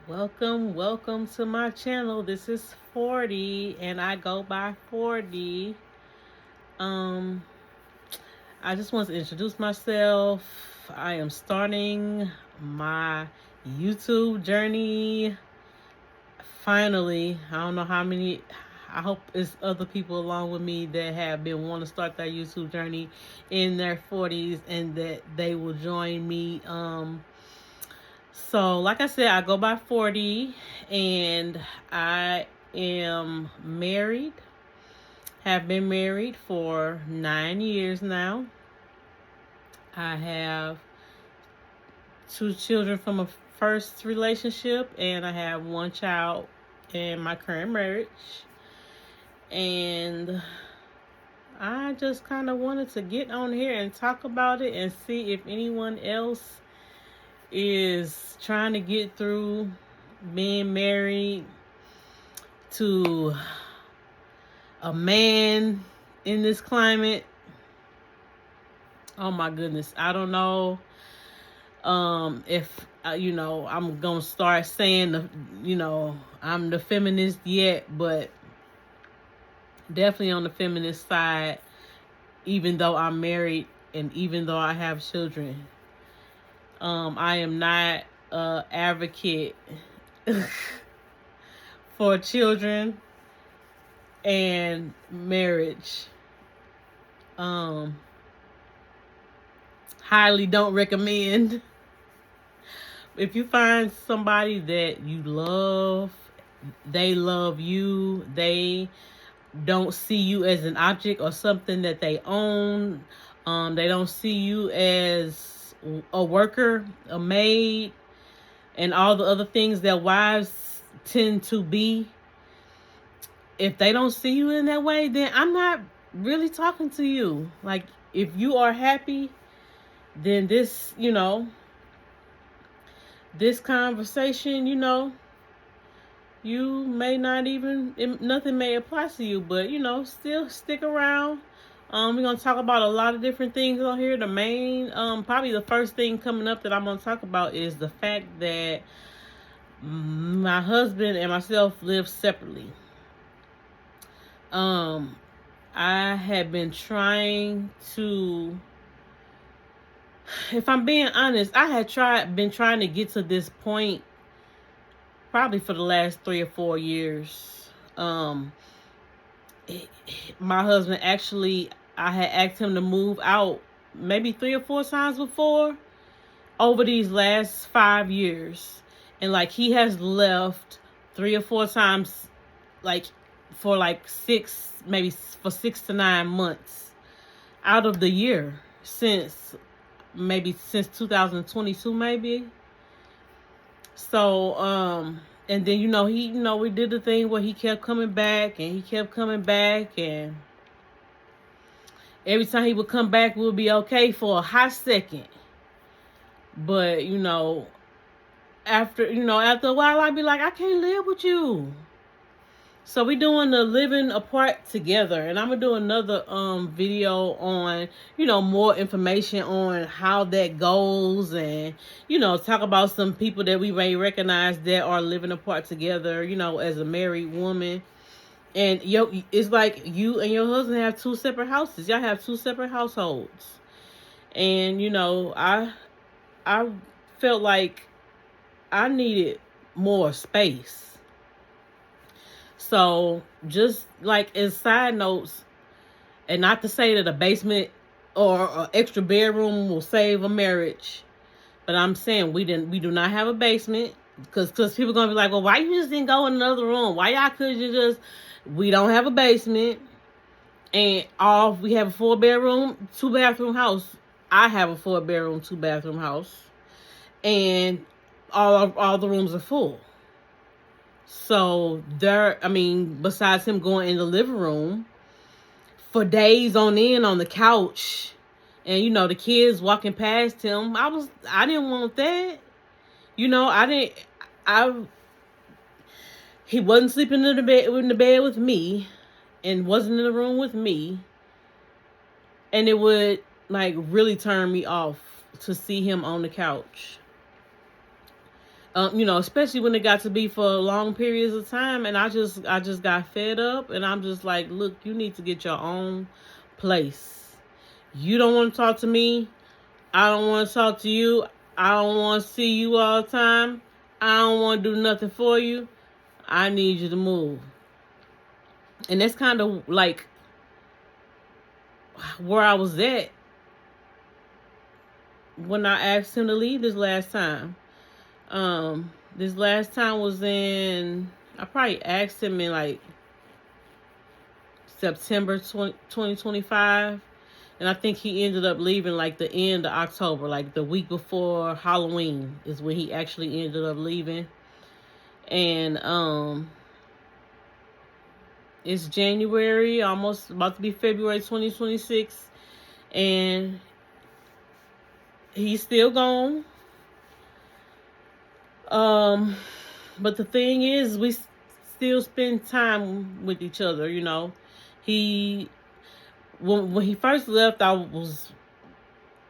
Welcome to my channel. This is 40 and I go by 40. Um I just want to introduce myself. I am starting my YouTube journey. Finally, I don't know how many, I hope it's other people along with me that have been wanting to start their YouTube journey in their 40s and that they will join me. So, like I said, I go by 40 and I am married, have been married for 9 years now. I have two children from a first relationship, and I have one child in my current marriage. And I just kind of wanted to get on here and talk about it and see if anyone else is trying to get through being married to a man in this climate. Oh my goodness. I don't know if I'm going to start saying I'm the feminist yet, but definitely on the feminist side, even though I'm married and even though I have children. I am not a advocate for children and marriage. Highly don't recommend. If you find somebody that you love, they love you, they don't see you as an object or something that they own, they don't see you as a worker, a maid, and all the other things that wives tend to be. If they don't see you in that way, then I'm not really talking to you. Like, if you are happy, then this conversation, you may not even, nothing may apply to you, but, still stick around. We're going to talk about a lot of different things on here. The main, probably the first thing coming up that I'm going to talk about is the fact that my husband and myself live separately. I had been trying to, if I'm being honest, I had been trying to get to this point probably for the last 3 or 4 years. My husband actually, I had asked him to move out maybe 3 or 4 times before over these last 5 years. And like, he has left 3 or 4 times, like for like maybe for 6 to 9 months out of the year since 2022 maybe. So and then we did the thing where he kept coming back and he kept coming back, and every time he would come back we'll be okay for a hot second. But after a while I'd be like, I can't live with you. So we doing the living apart together, and I'm gonna do another video on more information on how that goes, and talk about some people that we may recognize that are living apart together, as a married woman. And it's like you and your husband have two separate houses. Y'all have two separate households, and I felt like I needed more space. So, just like as side notes, and not to say that a basement or an extra bedroom will save a marriage, but I'm saying we do not have a basement, because people are gonna be like, well, why you just didn't go in another room? Why y'all could you just? We don't have a basement, and we have a 4 bedroom, 2 bathroom house. I have a 4 bedroom, 2 bathroom house, and all the rooms are full. So besides him going in the living room for days on end on the couch, and the kids walking past him, I didn't want that. I didn't. I He wasn't sleeping in the bed with me, and wasn't in the room with me, and it would like really turn me off to see him on the couch. You know, especially when it got to be for long periods of time, and I just got fed up, and I'm just like, look, you need to get your own place. You don't want to talk to me. I don't want to talk to you. I don't want to see you all the time. I don't want to do nothing for you. I need you to move. And that's kind of like where I was at when I asked him to leave this last time. This last time was I probably asked him in like September 2025. And I think he ended up leaving like the end of October, like the week before Halloween is when he actually ended up leaving. And it's January, almost about to be February 2026. And he's still gone. But the thing is, we still spend time with each other, you know. When he first left, I was,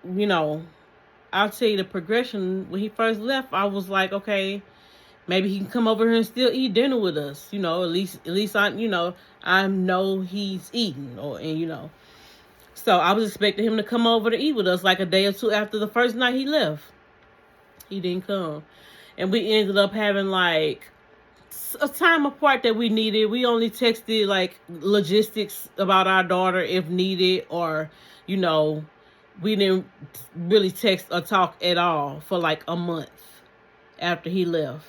you know, I'll tell you the progression. When he first left, I was like, okay, maybe he can come over here and still eat dinner with us, you know. At least I, you know, I know he's eating, and you know. So I was expecting him to come over to eat with us like a day or two after the first night he left. He didn't come. And we ended up having like a time apart that we needed. We only texted like logistics about our daughter if needed, or, you know, we didn't really text or talk at all for like a month after he left.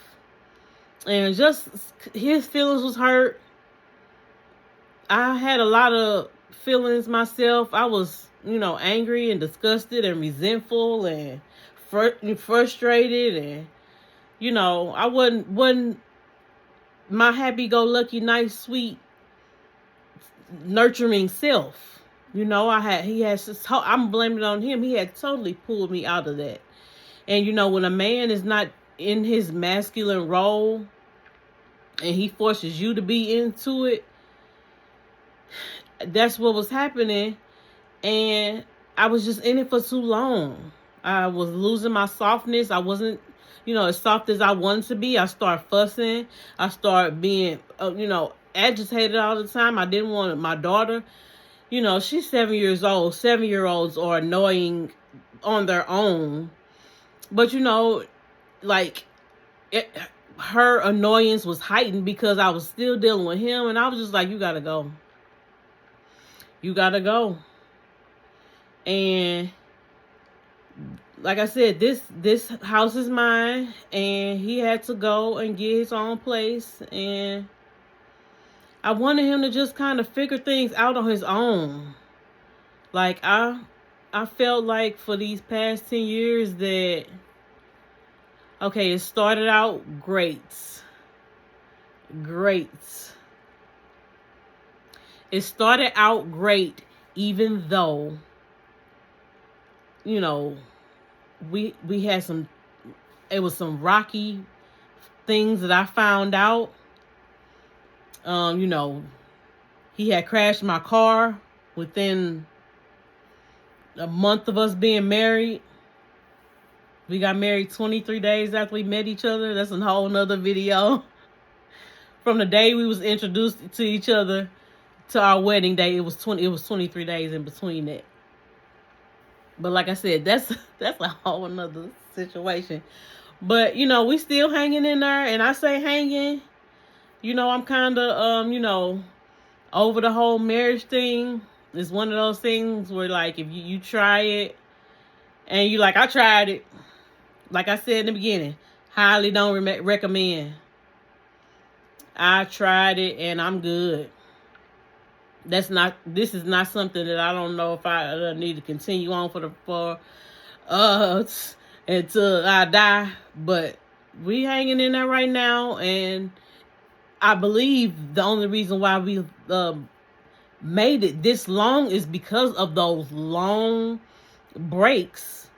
And just his feelings was hurt. I had a lot of feelings myself. I was, you know, angry and disgusted and resentful and frustrated, and, you know, I wasn't my happy-go-lucky, nice, sweet, nurturing self. You know, I'm blaming it on him. He had totally pulled me out of that. And, you know, when a man is not in his masculine role and he forces you to be into it, that's what was happening. And I was just in it for too long. I was losing my softness. I wasn't, you know, as soft as I wanted to be. I started fussing. I started being, you know, agitated all the time. I didn't want my daughter, you know, she's 7 years old. 7-year-olds are annoying on their own. But, you know, like, her annoyance was heightened because I was still dealing with him. And I was just like, you gotta go. You gotta go. And like I said, this house is mine, and he had to go and get his own place. And I wanted him to just kind of figure things out on his own. Like, I felt like for these past 10 years that, okay, it started out great. It started out great, even though, you know, we had it was some rocky things that I found out. You know, he had crashed my car within a month of us being married. We got married 23 days after we met each other. That's a whole nother video. From the day we was introduced to each other to our wedding day, it was 23 days in between that. But like I said, that's a whole nother situation. But, you know, we still hanging in there. And I say hanging, you know, I'm kind of, you know, over the whole marriage thing. It's one of those things where, like, if you try it and you like, I tried it. Like I said in the beginning, highly don't recommend. I tried it and I'm good. This is not something that I don't know if I need to continue on for until I die. But we hanging in there right now, and I believe the only reason why we made it this long is because of those long breaks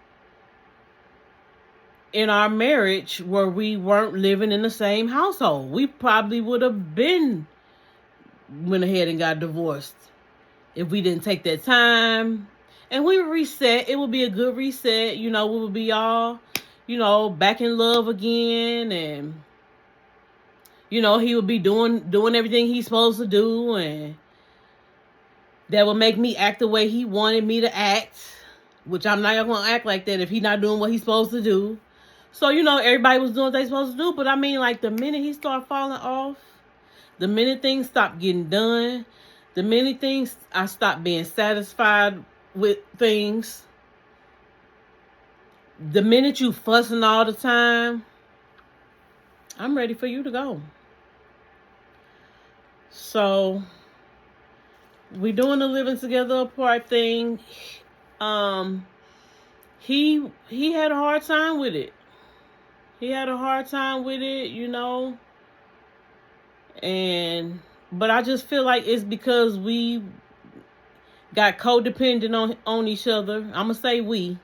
in our marriage where we weren't living in the same household. We probably would have went ahead and got divorced if we didn't take that time. And we would reset. It would be a good reset. You know, we would be all, back in love again, and he would be doing everything he's supposed to do, and that would make me act the way he wanted me to act, which I'm not gonna act like that if he's not doing what he's supposed to do. So, everybody was doing what they supposed to do, but I mean, like, the minute he started falling off, the minute things stopped getting done, the minute things I stopped being satisfied with things, the minute you fussing all the time, I'm ready for you to go. So, we doing the living together apart thing. He had a hard time with it. But I just feel like it's because we got codependent on each other. I'm gonna say we,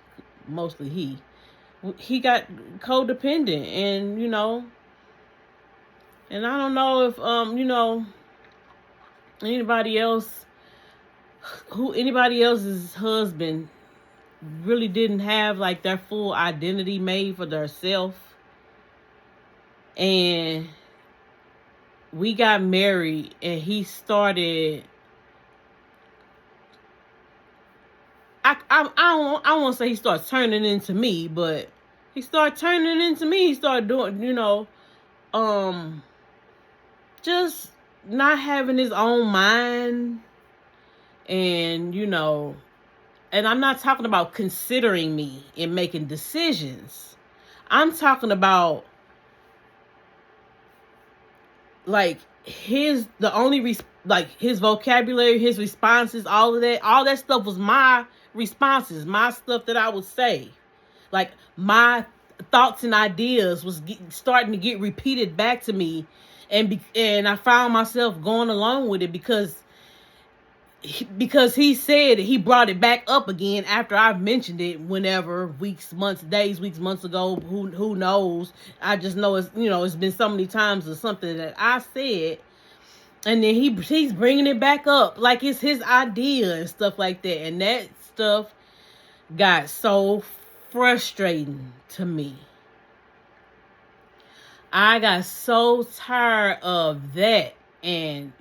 mostly he. He got codependent, and and I don't know if anybody else's husband really didn't have like their full identity made for themselves. And we got married, and he started, I don't want to say he started turning into me, but he started turning into me. He started doing, just not having his own mind. And, and I'm not talking about considering me and making decisions. I'm talking about, like, his vocabulary, his responses, all that stuff was my responses, my stuff that I would say. Like, my thoughts and ideas was starting to get repeated back to me, and I found myself going along with it because he said he brought it back up again after I've mentioned it whenever, weeks, months ago, who knows. I just know it's been so many times or something that I said, and then he's bringing it back up like it's his idea and stuff like that, and that stuff got so frustrating to me. I got so tired of that, and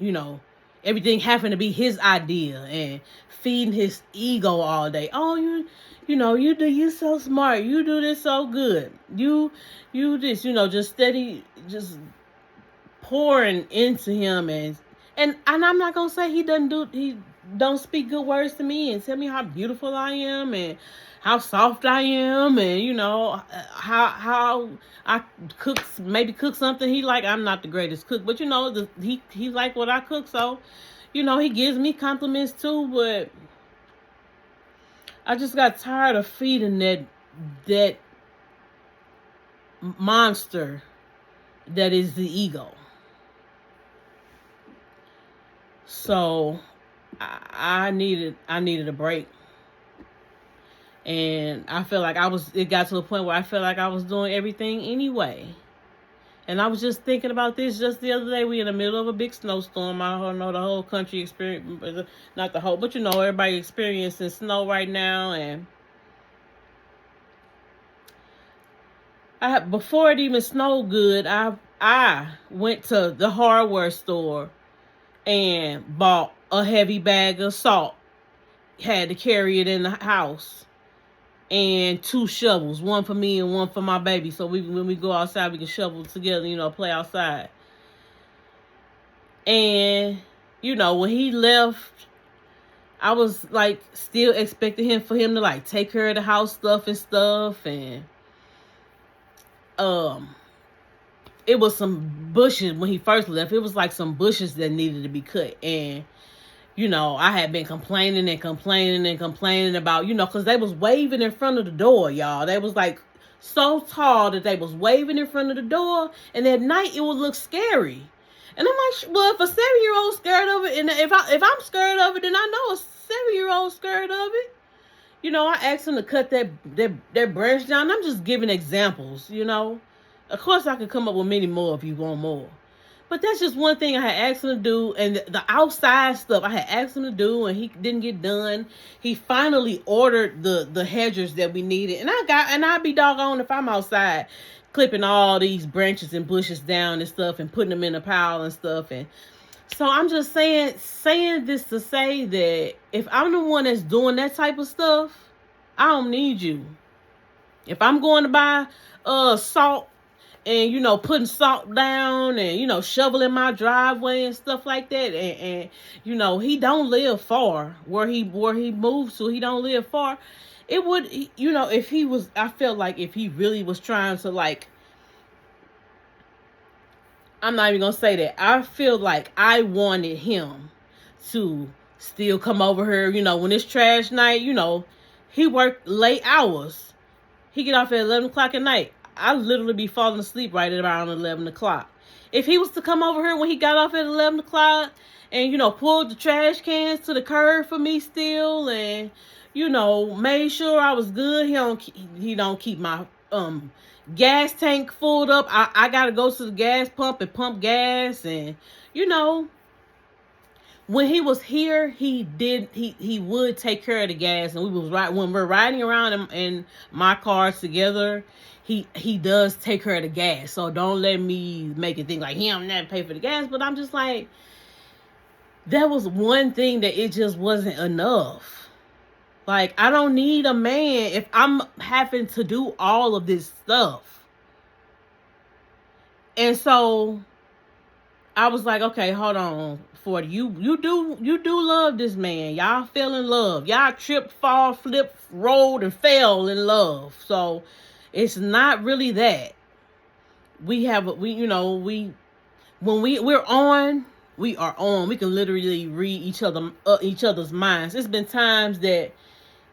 everything having to be his idea and feeding his ego all day. Oh, you so smart. You do this so good. You this, just steady, just pouring into him, and I'm not gonna say he don't speak good words to me and tell me how beautiful I am and how soft I am, and how I cook something he like. I'm not the greatest cook, but he like what I cook, so he gives me compliments too. But I just got tired of feeding that monster that is the ego. So I needed a break. And I feel like it got to a point where I felt like I was doing everything anyway. And I was just thinking about this just the other day. We in the middle of a big snowstorm. I don't know, the whole country experience, not the whole, but everybody experiencing snow right now. And before it even snowed good, I went to the hardware store and bought a heavy bag of salt. Had to carry it in the house. And 2 shovels, one for me and one for my baby. So when we go outside, we can shovel together, play outside. And, when he left, I was like still expecting for him to like take care of the house stuff. And it was some bushes when he first left. It was like some bushes that needed to be cut. And I had been complaining about, because they was waving in front of the door, y'all. They was like so tall that they was waving in front of the door, and at night it would look scary. And I'm like, well, if a 7-year-old scared of it, and if I'm scared of it, then I know a 7-year-old scared of it. I asked him to cut that branch down. I'm just giving examples, Of course, I could come up with many more if you want more. But that's just one thing I had asked him to do, and the outside stuff I had asked him to do, and he didn't get done. He finally ordered the hedgers that we needed, and I'd be doggone if I'm outside clipping all these branches and bushes down and stuff, and putting them in a pile and stuff. And so I'm just saying this to say that if I'm the one that's doing that type of stuff, I don't need you. If I'm going to buy salt and putting salt down and shoveling my driveway and stuff like that, and he don't live far where he moved to. He don't live far. It would, if he was, I felt like if he really was trying to, like, I'm not even gonna say that. I feel like I wanted him to still come over here, when it's trash night. He worked late hours. He get off at 11 o'clock at night. I literally be falling asleep right at around 11 o'clock. If he was to come over here when he got off at 11 o'clock and, pulled the trash cans to the curb for me still, and, made sure I was good. He don't keep my gas tank filled up. I gotta go to the gas pump and pump gas, and when he was here, he would take care of the gas, and when we're riding around in my cars together, he does take care of the gas. So don't let me make it think like he don't never pay for the gas. But I'm just like, that was one thing that it just wasn't enough. Like, I don't need a man if I'm having to do all of this stuff. And so I was like, okay, hold on, 40. You do love this man. Y'all fell in love. Y'all tripped, fall, flipped, rolled, and fell in love. So it's not really that. We're on. We are on. We can literally read each other's minds. It's been times that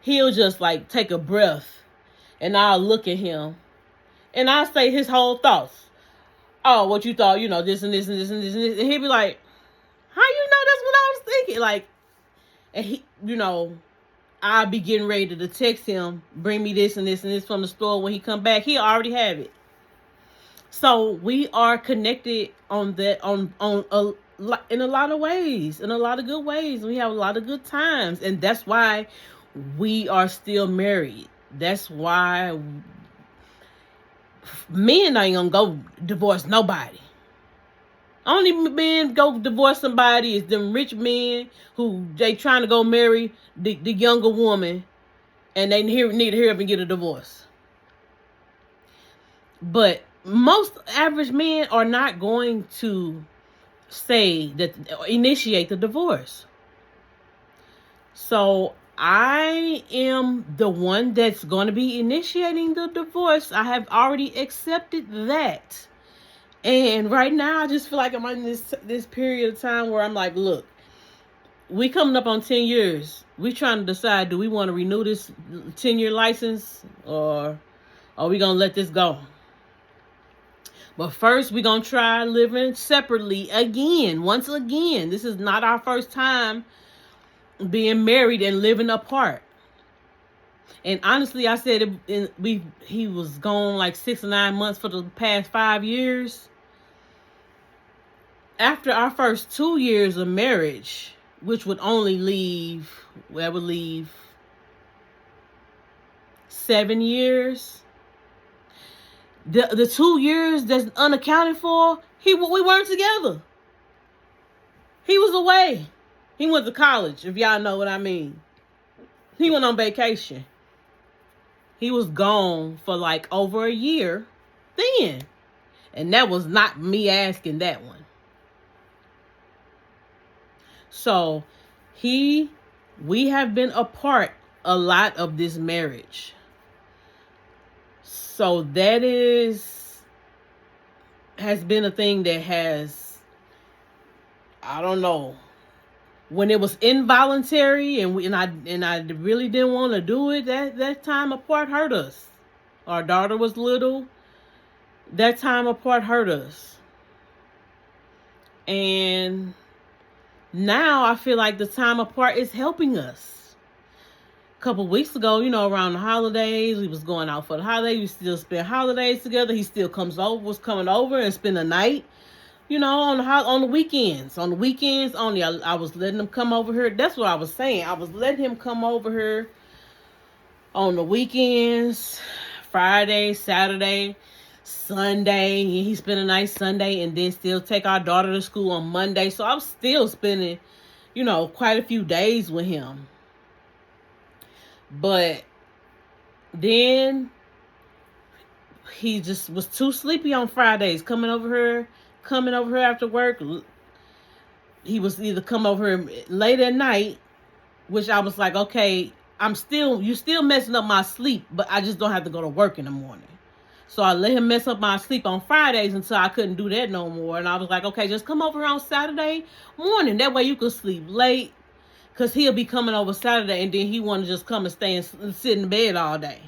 he'll just like take a breath, and I'll look at him, and I'll say his whole thoughts. Oh, what you thought? This and this and this and this and this, and he'll be like, "How you know that's what I was thinking?" Like, and he, I'll be getting ready to text him, bring me this and this and this from the store. When he come back, he'll already have it. So we are connected on that, in a lot of ways, in a lot of good ways. We have a lot of good times, and that's why we are still married. That's why men ain't gonna go divorce nobody. Only men go divorce somebody is them rich men who they trying to go marry the younger woman, and they need to hurry up and get a divorce. But most average men are not going to initiate the divorce. So I am the one that's going to be initiating the divorce. I have already accepted that. And right now, I just feel like I'm in this period of time where I'm like, look, we coming up on 10 years. We trying to decide, do we want to renew this 10-year license, or are we going to let this go? But first, we're going to try living separately again. Once again, this is not our first time being married and living apart. And honestly, I said he was gone like 6 or 9 months for the past 5 years. After our first 2 years of marriage, which would only leave 7 years. The 2 years that's unaccounted for, we weren't together. He was away. He went to college, if y'all know what I mean. He went on vacation. He was gone for like over a year then. And that was not me asking that one. So we have been apart a lot of this marriage. So that has been a thing that has, I don't know, when it was involuntary and I really didn't want to do it, that time apart hurt us. Our daughter was little. That time apart hurt us. And now I feel like the time apart is helping us. A couple weeks ago, around the holidays, we was going out for the holidays. We still spend holidays together. He still was coming over and spend the night, you know, on the weekends. On the weekends only, I was letting him come over here. That's what I was saying. I was letting him come over here on the weekends, Friday, Saturday, Sunday. He spent a nice Sunday, and then still take our daughter to school on Monday. So I'm still spending, you know, quite a few days with him. But then he just was too sleepy on Fridays, coming over here after work. He was either come over here late at night, which I was like, okay, you still messing up my sleep, but I just don't have to go to work in the morning. So I let him mess up my sleep on Fridays until I couldn't do that no more. And I was like, okay, just come over here on Saturday morning. That way you can sleep late, because he'll be coming over Saturday, and then he want to just come and stay and sit in bed all day.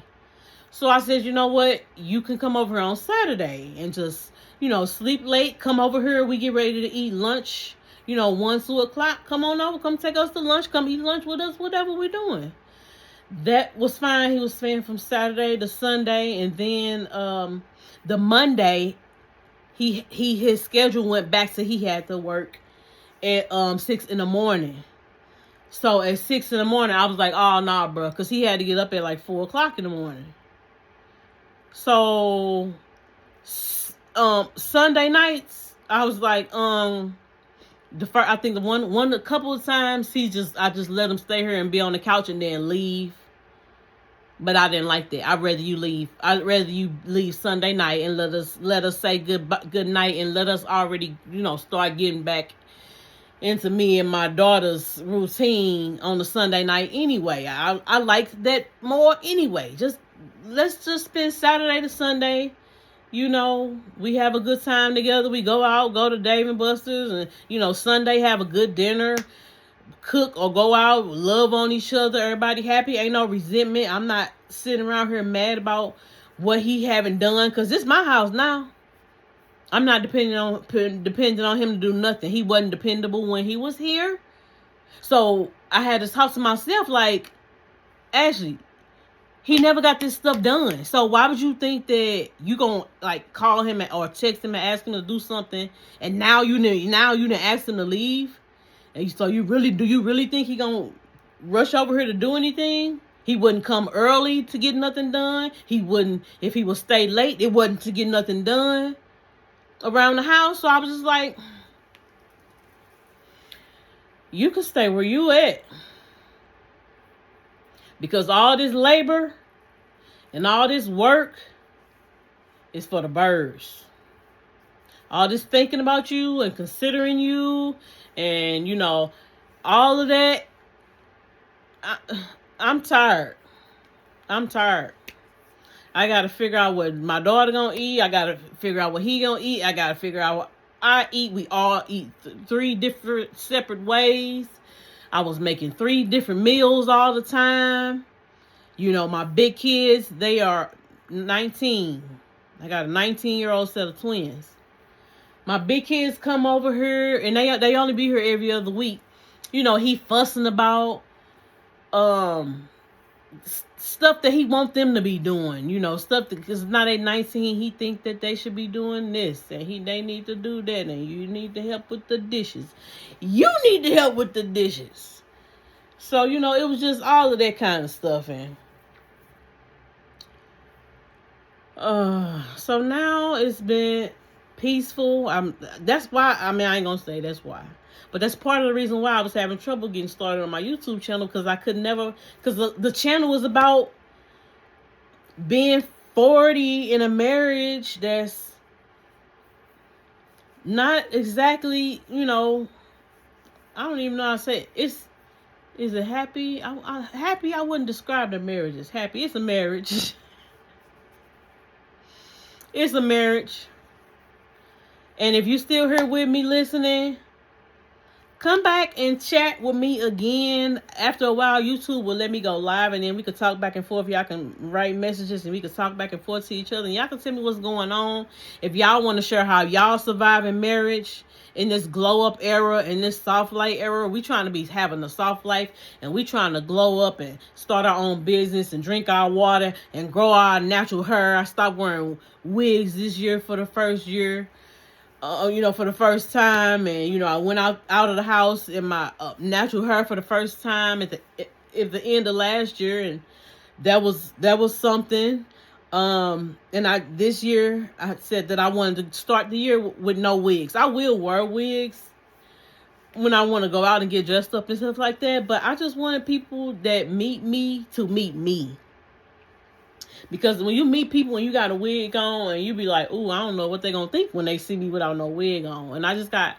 So I said, you know what? You can come over here on Saturday and just, you know, sleep late. Come over here. We get ready to eat lunch, you know, 1, 2 o'clock. Come on over. Come take us to lunch. Come eat lunch with us, whatever we're doing. That was fine. He was staying from Saturday to Sunday. And then the Monday, his schedule went back to he had to work at 6 in the morning. So at 6 in the morning, I was like, oh, nah, bro. Because he had to get up at like 4 o'clock in the morning. So Sunday nights, I was like, a couple of times I just let him stay here and be on the couch and then leave. But I didn't like that. I'd rather you leave Sunday night and let us say good night, and let us already, you know, start getting back into me and my daughter's routine on the Sunday night anyway. I like that more anyway. Let's just spend Saturday to Sunday. You know, we have a good time together. We go out, go to Dave & Buster's, and, you know, Sunday have a good dinner, cook or go out, love on each other, everybody happy. Ain't no resentment. I'm not sitting around here mad about what he haven't done, because this is my house now. I'm not depending on him to do nothing. He wasn't dependable when he was here. So I had to talk to myself like, Ashley, he never got this stuff done. So why would you think that you gonna like call him or text him and ask him to do something, and now you didn't ask him to leave? And so do you really think he gonna rush over here to do anything? He wouldn't come early to get nothing done. He wouldn't, if he would stay late, it wasn't to get nothing done around the house. So I was just like, you can stay where you at. Because all this labor and all this work is for the birds. All this thinking about you and considering you and, you know, all of that. I'm tired. I got to figure out what my daughter gonna eat. I got to figure out what he gonna eat. I got to figure out what I eat. We all eat 3 different separate ways. I was making 3 different meals all the time. You know, my big kids, they are 19. I got a 19-year-old set of twins. My big kids come over here, and they only be here every other week. You know, he fussing about stuff that he want them to be doing. You know, stuff that, because now they 19, he think that they should be doing this, and they need to do that, and you need to help with the dishes. You need to help with the dishes. So, you know, it was just all of that kind of stuff. And so now it's been peaceful. That's why, I ain't gonna say that's why, but that's part of the reason why I was having trouble getting started on my YouTube channel, because I could never, because the channel was about being 40 in a marriage that's not exactly, you know, I don't even know how to say it. Is it happy? Happy, I wouldn't describe the marriage as happy. It's a marriage. It's a marriage. And if you're still here with me listening, come back and chat with me again. After a while, YouTube will let me go live, and then we could talk back and forth. Y'all can write messages, and we could talk back and forth to each other. And y'all can tell me what's going on. If y'all want to share how y'all survive in marriage in this glow up era, in this soft light era. We trying to be having a soft life, and we trying to glow up and start our own business and drink our water and grow our natural hair. I stopped wearing wigs this year for the first year. for the first time, and I went out of the house in my natural hair for the first time at the end of last year, and that was something. And this year I said that I wanted to start the year with no wigs. I will wear wigs when I want to go out and get dressed up and stuff like that, but I just wanted people that meet me to meet me. Because when you meet people and you got a wig on, and you be like, ooh, I don't know what they're going to think when they see me without no wig on. And I just got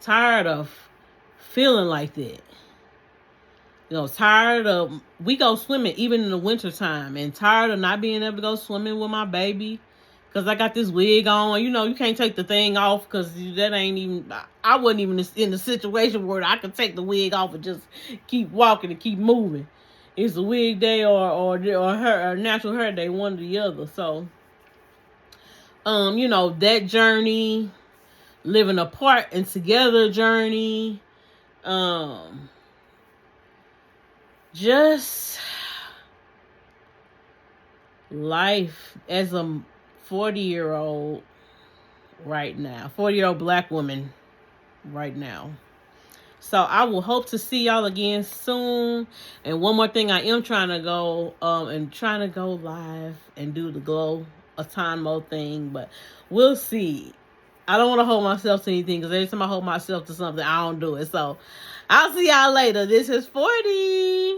tired of feeling like that. Tired of, we go swimming even in the winter time, and tired of not being able to go swimming with my baby because I got this wig on. You can't take the thing off because that ain't even, I wasn't even in the situation where I could take the wig off and just keep walking and keep moving. It's a wig day or her or natural hair day, one or the other. So, that journey, living apart and together journey, just life as a 40-year-old right now, 40-year-old black woman right now. So I will hope to see y'all again soon. And one more thing, I am trying to go live and do the Glow a Time Mode thing, but we'll see. I don't want to hold myself to anything because every time I hold myself to something, I don't do it. So I'll see y'all later. This is 40.